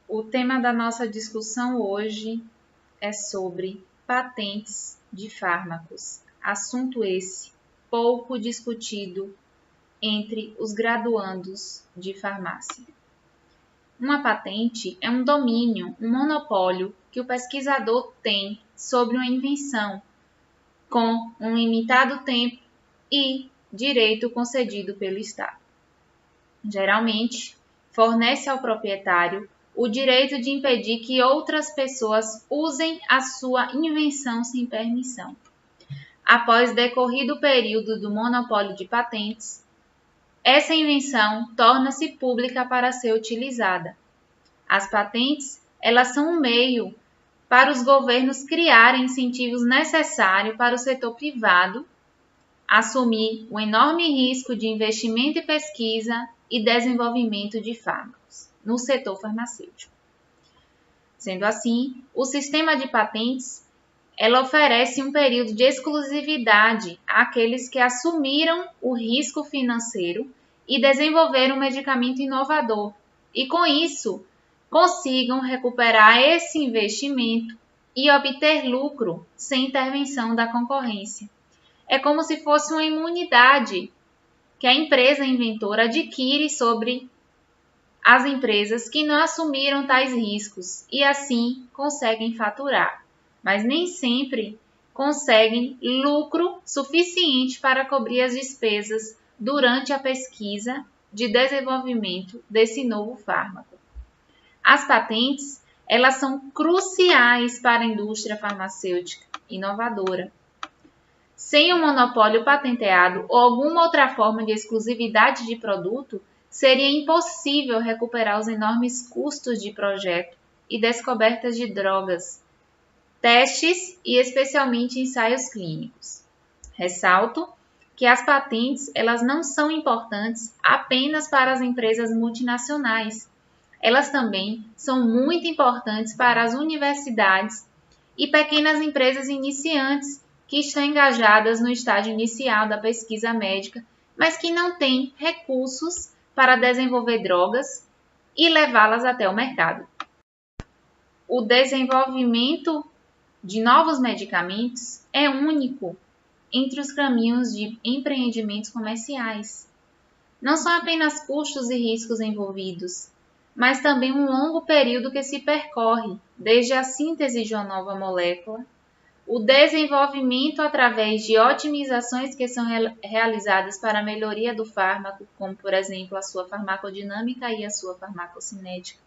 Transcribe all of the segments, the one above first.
O tema da nossa discussão hoje é sobre patentes de fármacos. Assunto esse pouco discutido entre os graduandos de farmácia. Uma patente é um domínio, um monopólio que o pesquisador tem sobre uma invenção, com um limitado tempo e direito concedido pelo Estado. Geralmente, fornece ao proprietário o direito de impedir que outras pessoas usem a sua invenção sem permissão. Após decorrido o período do monopólio de patentes, essa invenção torna-se pública para ser utilizada. As patentes, elas são um meio para os governos criarem incentivos necessários para o setor privado assumir o enorme risco de investimento em pesquisa e desenvolvimento de fármacos no setor farmacêutico. Sendo assim, o sistema de patentes ela oferece um período de exclusividade àqueles que assumiram o risco financeiro e desenvolveram um medicamento inovador, e com isso consigam recuperar esse investimento e obter lucro sem intervenção da concorrência. É como se fosse uma imunidade que a empresa inventora adquire sobre as empresas que não assumiram tais riscos e assim conseguem faturar, mas nem sempre conseguem lucro suficiente para cobrir as despesas durante a pesquisa de desenvolvimento desse novo fármaco. As patentes, elas são cruciais para a indústria farmacêutica inovadora. Sem um monopólio patenteado ou alguma outra forma de exclusividade de produto, seria impossível recuperar os enormes custos de projeto e descobertas de drogas, testes e especialmente ensaios clínicos. Ressalto que as patentes elas não são importantes apenas para as empresas multinacionais. Elas também são muito importantes para as universidades e pequenas empresas iniciantes que estão engajadas no estágio inicial da pesquisa médica, mas que não têm recursos para desenvolver drogas e levá-las até o mercado. O desenvolvimento de novos medicamentos é único entre os caminhos de empreendimentos comerciais. Não são apenas custos e riscos envolvidos, mas também um longo período que se percorre, desde a síntese de uma nova molécula, o desenvolvimento através de otimizações que são realizadas para a melhoria do fármaco, como, por exemplo, a sua farmacodinâmica e a sua farmacocinética,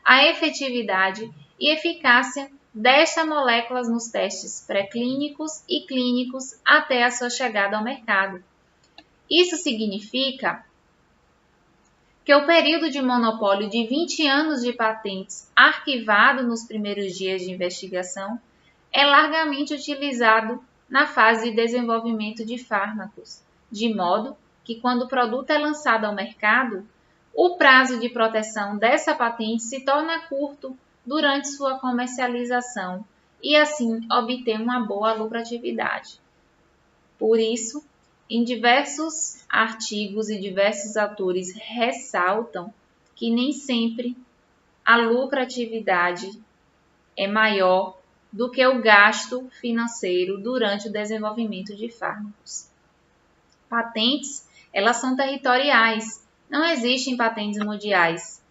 a efetividade e eficácia destas moléculas nos testes pré-clínicos e clínicos até a sua chegada ao mercado. Isso significa que o período de monopólio de 20 anos de patentes arquivado nos primeiros dias de investigação é largamente utilizado na fase de desenvolvimento de fármacos, de modo que quando o produto é lançado ao mercado, o prazo de proteção dessa patente se torna curto durante sua comercialização e assim obter uma boa lucratividade. Por isso, em diversos artigos e diversos autores ressaltam que nem sempre a lucratividade é maior do que o gasto financeiro durante o desenvolvimento de fármacos. Patentes, elas são territoriais, não existem patentes mundiais.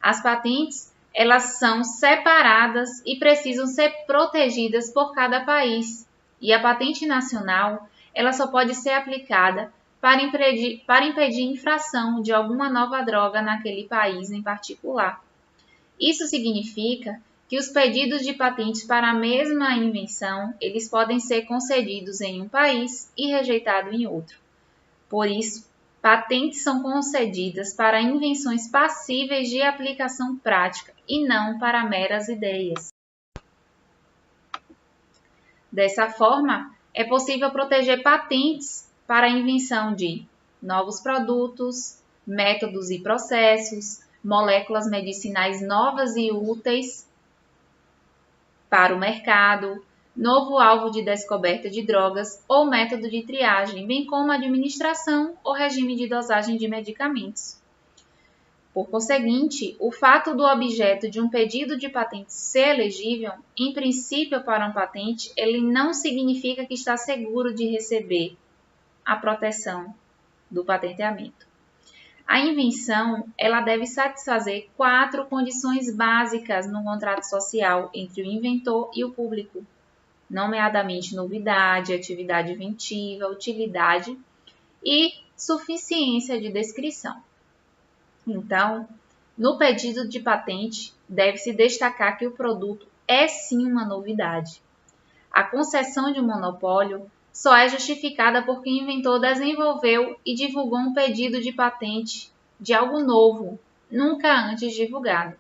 As patentes, elas são separadas e precisam ser protegidas por cada país. E a patente nacional, ela só pode ser aplicada para impedir infração de alguma nova droga naquele país em particular. Isso significa que os pedidos de patentes para a mesma invenção, eles podem ser concedidos em um país e rejeitados em outro. Por isso, patentes são concedidas para invenções passíveis de aplicação prática e não para meras ideias. Dessa forma, é possível proteger patentes para a invenção de novos produtos, métodos e processos, moléculas medicinais novas e úteis para o mercado, novo alvo de descoberta de drogas ou método de triagem, bem como administração ou regime de dosagem de medicamentos. Por conseguinte, o fato do objeto de um pedido de patente ser elegível, em princípio para uma patente, ele não significa que está seguro de receber a proteção do patenteamento. A invenção, ela deve satisfazer 4 condições básicas no contrato social entre o inventor e o público, nomeadamente novidade, atividade inventiva, utilidade e suficiência de descrição. Então, no pedido de patente, deve-se destacar que o produto é sim uma novidade. A concessão de um monopólio só é justificada porque o inventor desenvolveu e divulgou um pedido de patente de algo novo, nunca antes divulgado.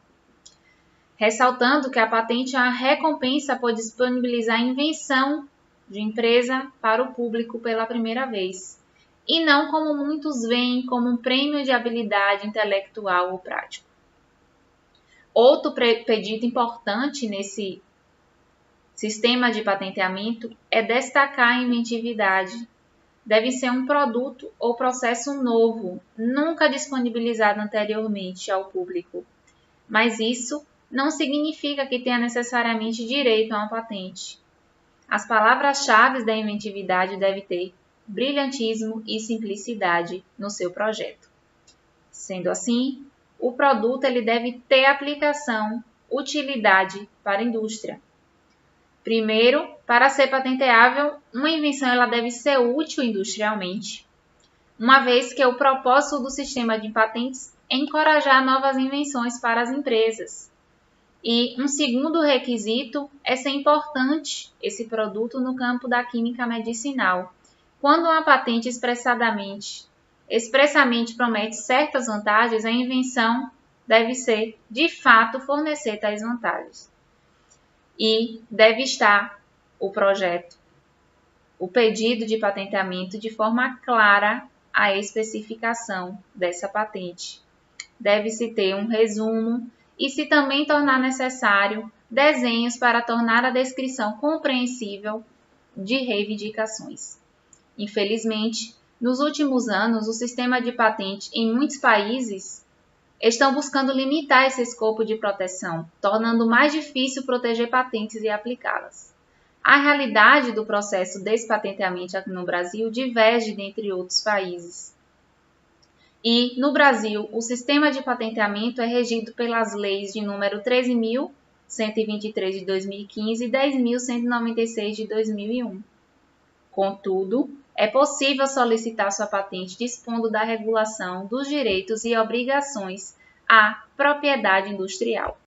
Ressaltando que a patente é uma recompensa por disponibilizar a invenção de empresa para o público pela primeira vez, e não como muitos veem como um prêmio de habilidade intelectual ou prático. Outro pedido importante nesse sistema de patenteamento é destacar a inventividade. Deve ser um produto ou processo novo, nunca disponibilizado anteriormente ao público. Mas isso não significa que tenha necessariamente direito a uma patente. As palavras-chave da inventividade devem ter brilhantismo e simplicidade no seu projeto. Sendo assim, o produto ele deve ter aplicação, utilidade para a indústria. Primeiro, para ser patenteável, uma invenção ela deve ser útil industrialmente, uma vez que o propósito do sistema de patentes é encorajar novas invenções para as empresas. E um segundo requisito é ser importante esse produto no campo da química medicinal. Quando uma patente expressamente promete certas vantagens, a invenção deve ser, de fato, fornecer tais vantagens. E deve estar o projeto, o pedido de patenteamento de forma clara a especificação dessa patente. Deve-se ter um resumo e, se também tornar necessário, desenhos para tornar a descrição compreensível de reivindicações. Infelizmente, nos últimos anos, o sistema de patente em muitos países estão buscando limitar esse escopo de proteção, tornando mais difícil proteger patentes e aplicá-las. A realidade do processo desse patenteamento aqui no Brasil diverge dentre outros países. E, no Brasil, o sistema de patenteamento é regido pelas leis de número 13.123 de 2015 e 10.196 de 2001. Contudo, é possível solicitar sua patente dispondo da regulação dos direitos e obrigações à propriedade industrial.